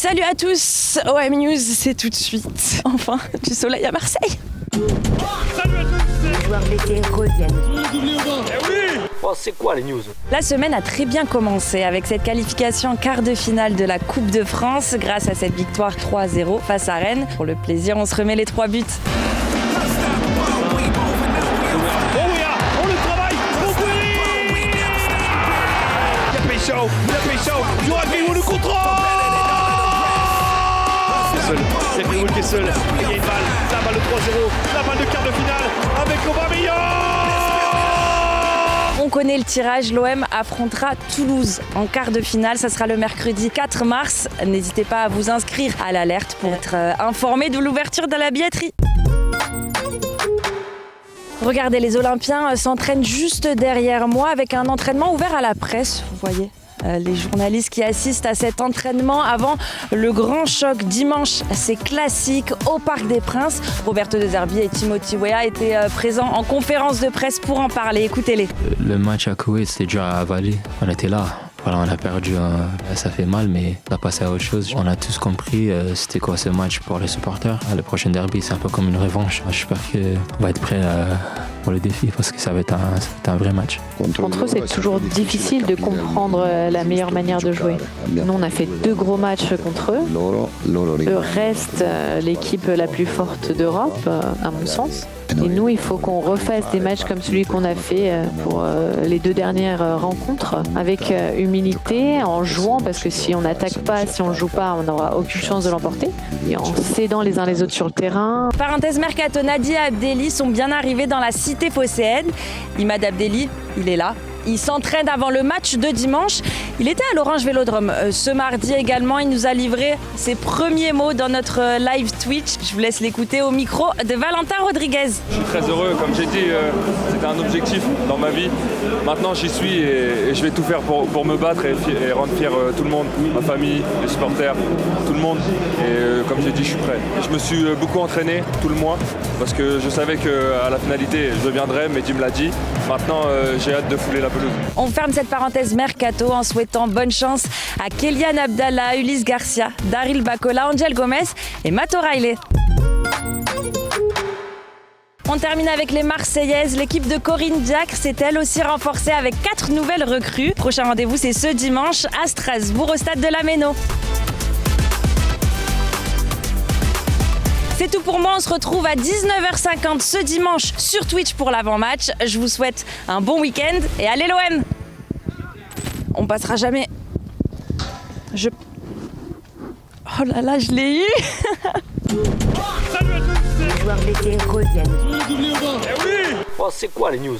Salut à tous, OM News, c'est tout de suite. Enfin, du soleil à Marseille. Salut à tous. Les joueurs d'été reviennent. Eh oui. Oh, c'est quoi les news? La semaine a très bien commencé avec cette qualification quart de finale de la Coupe de France grâce à cette victoire 3-0 face à Rennes. Pour le plaisir, on se remet les 3 buts. Joachim ou le contrôle. C'est Greenwood qui est seul. Il y a une balle, la balle de 3-0, la balle de quart de finale avec Aubameyang. On connaît le tirage, l'OM affrontera Toulouse en quart de finale. Ça sera le mercredi 4 mars. N'hésitez pas à vous inscrire à l'alerte pour être informé de l'ouverture de la billetterie. Regardez, les Olympiens s'entraînent juste derrière moi avec un entraînement ouvert à la presse, vous voyez. Les journalistes qui assistent à cet entraînement avant le grand choc dimanche, c'est classique au Parc des Princes. Roberto De Zerbi et Timothy Weah étaient présents en conférence de presse pour en parler. Écoutez-les. Le match à Koweït, c'était dur à avaler. On était là. Voilà, on a perdu, ça fait mal, mais on a passé à autre chose. On a tous compris c'était quoi ce match pour les supporters. Le prochain derby, c'est un peu comme une revanche. J'espère qu'on va être prêt pour le défi parce que ça va être un vrai match. Contre eux, c'est toujours difficile de comprendre la meilleure manière de jouer. Nous, on a fait 2 gros matchs contre eux. Eux restent l'équipe la plus forte d'Europe, à mon sens. Et nous, il faut qu'on refasse des matchs comme celui qu'on a fait pour les 2 dernières rencontres, avec humilité, en jouant, parce que si on n'attaque pas, si on ne joue pas, on n'aura aucune chance de l'emporter, et en s'aidant les uns les autres sur le terrain. Parenthèse mercato, Nadia et Abdelli sont bien arrivés dans la cité phocéenne. Imad Abdelli, il est là. Il s'entraîne avant le match de dimanche. Il était à l'Orange Vélodrome ce mardi également. Il nous a livré ses premiers mots dans notre live Twitch. Je vous laisse l'écouter au micro de Valentin Rodriguez. Je suis très heureux, comme j'ai dit, c'était un objectif dans ma vie. Maintenant j'y suis et je vais tout faire pour me battre et rendre fier tout le monde, ma famille, les supporters, tout le monde. Et comme j'ai dit, je suis prêt. Je me suis beaucoup entraîné tout le mois parce que je savais qu'à la finalité je viendrais, Mehdi me l'a dit. Maintenant j'ai hâte de fouler la pelouse. On ferme cette parenthèse mercato en souhaitant bonne chance à Kélian Abdallah, Ulysse Garcia, Daryl Bacola, Angel Gomez et Matt O'Reilly. On termine avec les Marseillaises. L'équipe de Corinne Diacre s'est elle aussi renforcée avec 4 nouvelles recrues. Prochain rendez-vous, c'est ce dimanche à Strasbourg au stade de la Méno. C'est tout pour moi, on se retrouve à 19h50 ce dimanche sur Twitch pour l'avant-match. Je vous souhaite un bon week-end et allez l'OM! On passera jamais... Oh là là, je l'ai eu. Les joueurs d'été reviennent. Oh, c'est quoi les news?